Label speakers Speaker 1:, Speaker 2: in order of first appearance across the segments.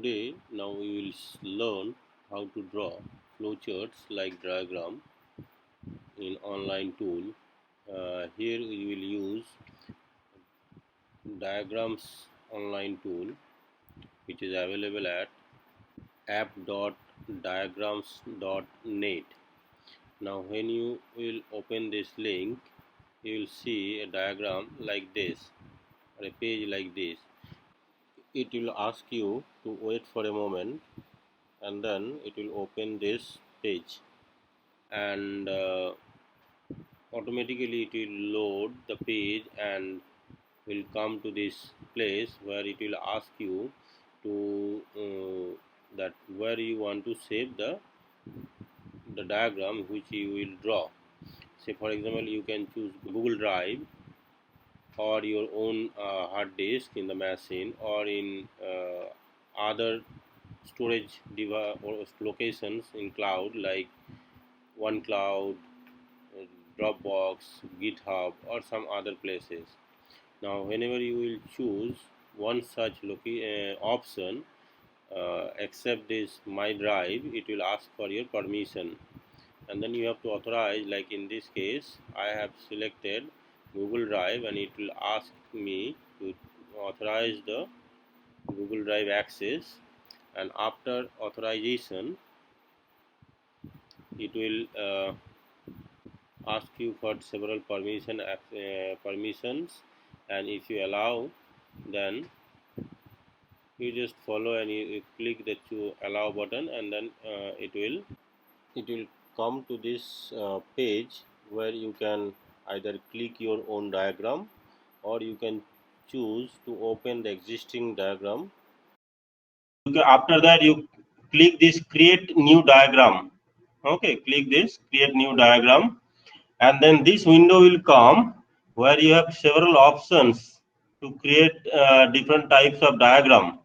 Speaker 1: Today, now we will learn how to draw flowcharts like diagram in online tool. Here we will use diagrams online tool, which is available at app.diagrams.net. Now when you will open this link, you will see a diagram like this or a page like this. It will ask you to wait for a moment, and then it will open this page, and automatically it will load the page and will come to this place where it will ask you to that where you want to save the diagram which you will draw. Say for example, you can choose Google Drive or your own hard disk in the machine, or in other storage device or locations in cloud like OneCloud, Dropbox, GitHub, or some other places. Now, whenever you will choose one such option, except this My Drive, it will ask for your permission, and then you have to authorize. Like in this case, I have selected Google Drive, and it will ask me to authorize the Google Drive access, and after authorization, it will ask you for several permissions, and if you allow, then you just follow and you click the to allow button, and then it will come to this page where you can either click your own diagram, or you can choose to open the existing diagram. Okay, after that you click this create new diagram. Okay, click this create new diagram, and then this window will come where you have several options to create different types of diagram.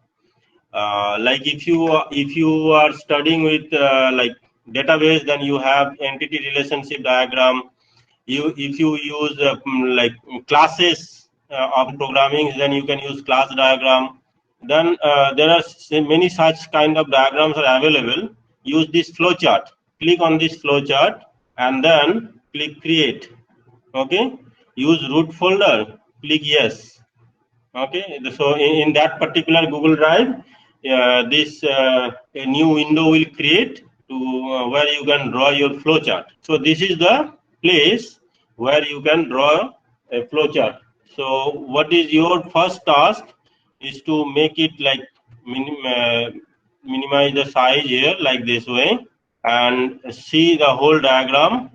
Speaker 1: Like if you are studying with like database, then you have entity relationship diagram. You if you use like classes of programming, then you can use class diagram. Then there are many such kind of diagrams are available. Use this flowchart. Click on this flowchart and then click create. Okay. Use root folder. Click yes. Okay. So in that particular Google Drive, this a new window will create to where you can draw your flowchart. So this is the place where you can draw a flowchart. So what is your first task is to make it like minimize the size here like this way, and see the whole diagram,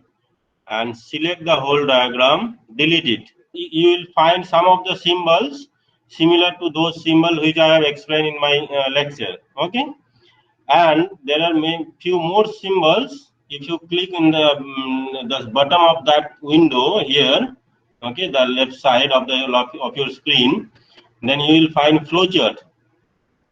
Speaker 1: and select the whole diagram, delete it. You will find some of the symbols similar to those symbols which I have explained in my lecture. Okay, and there are few more symbols. If you click in the bottom of that window here, okay, the left side of your screen, then you will find flowchart.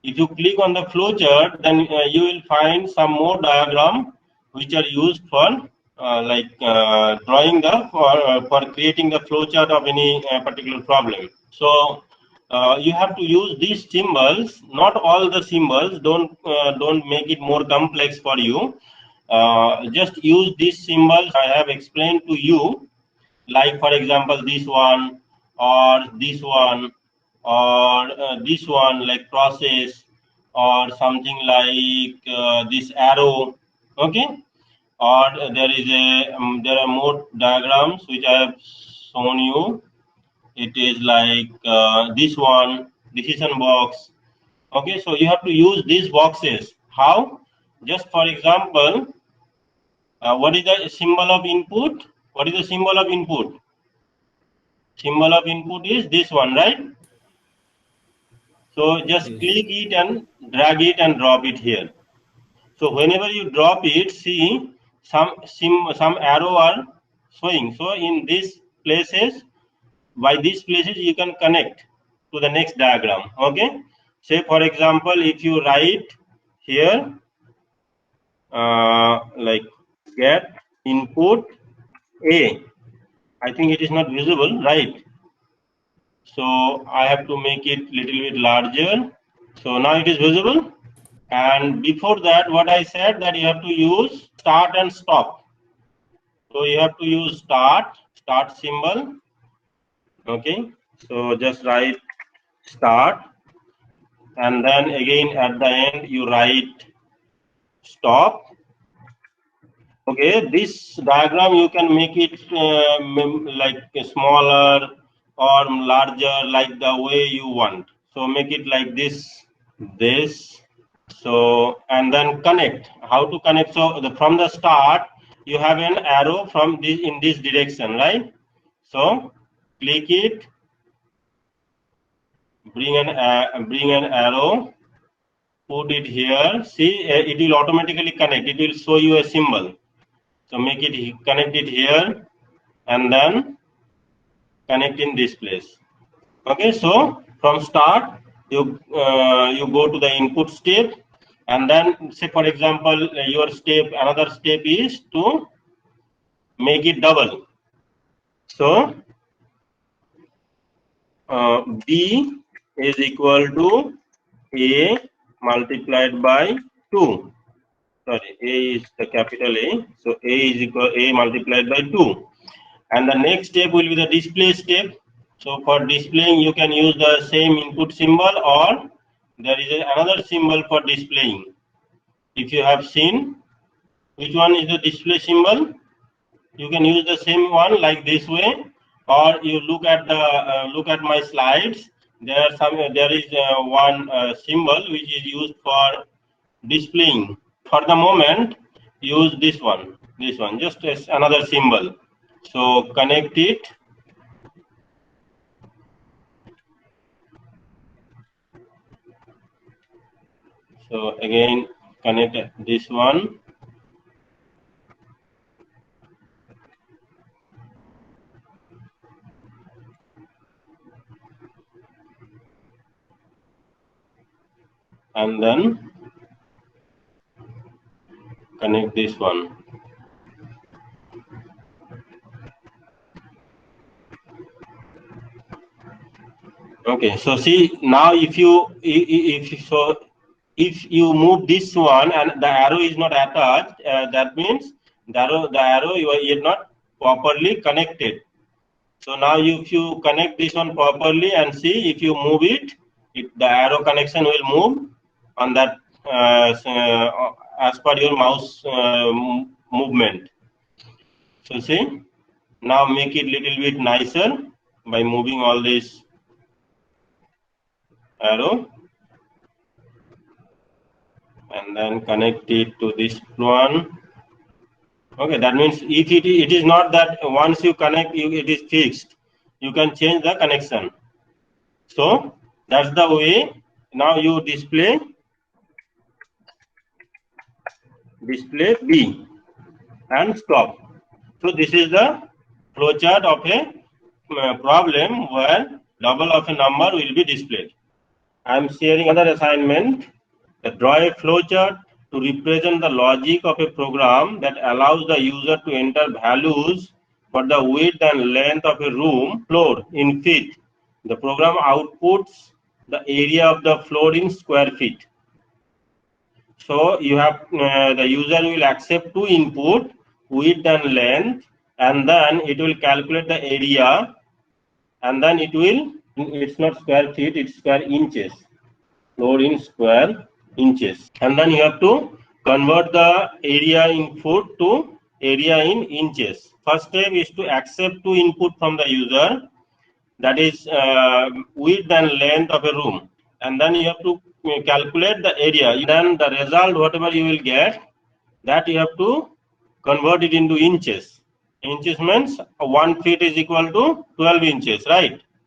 Speaker 1: If you click on the flowchart, then you will find some more diagram which are used for drawing for creating the flowchart of any particular problem. So you have to use these symbols. Not all the symbols. Don't make it more complex for you. Just use these symbols I have explained to you. Like for example, this one, or this one, or this one, like process, or something like this arrow. Okay, or there are more diagrams which I have shown you. It is like this one, decision box. Okay, so you have to use these boxes. How? Just for example, what is the symbol of input? What is the symbol of input? Symbol of input is this one, right? So just
Speaker 2: Yes.
Speaker 1: click it and drag it and drop it here. So whenever you drop it, see some arrow are showing. So in these places, by these places you can connect to the next diagram. Okay. Say for example, if you write here like get input A, I think it is not visible, right? So I have to make it little bit larger. So now it is visible. And before that, what I said, that you have to use start and stop. So you have to use start symbol. Okay, so just write start, and then again at the end you write stop. Okay, this diagram you can make it like smaller or larger, like the way you want. So make it like this. So, and then connect. How to connect? So from the start, you have an arrow from this in this direction, right? So click it, bring an arrow, put it here. See, it will automatically connect. It will show you a symbol. So make it connect it here, and then connect in this place. Okay, so from start you go to the input step, and then say for example your another step is to make it double. So B is equal to A multiplied by 2. Sorry, A is the capital A. So A is equal A multiplied by 2. And the next step will be the display step. So for displaying, you can use the same input symbol, or there is another symbol for displaying. If you have seen which one is the display symbol, you can use the same one like this way, or you look at my slides. There is one symbol which is used for displaying. For the moment, use this one, just as another symbol. So connect it. So again, connect this one. And then connect this one. Okay, so see now if you move this one and the arrow is not attached, that means the arrow you are not properly connected. So now if you connect this one properly and see, if you move it, the arrow connection will move on that as per your mouse movement. So see, now make it little bit nicer by moving all this arrow, and then connect it to this one. Okay, that means if it is not that once you connect, it is fixed. You can change the connection. So that's the way. Now you display B and stop. So this is the flowchart of a problem where double of a number will be displayed. I am sharing another assignment. Draw a flowchart to represent the logic of a program that allows the user to enter values for the width and length of a room floor in feet. The program outputs the area of the floor in square feet. So you have the user will accept two input, width and length, and then it will calculate the area, and then it's not square feet, it's square inches, floor in square inches. And then you have to convert the area in foot to area in inches. First step is to accept two input from the user, that is width and length of a room, and then you have to calculate the area. Then the result, whatever you will get, that you have to convert it into inches. Inches means 1 feet is equal to 12 inches, right?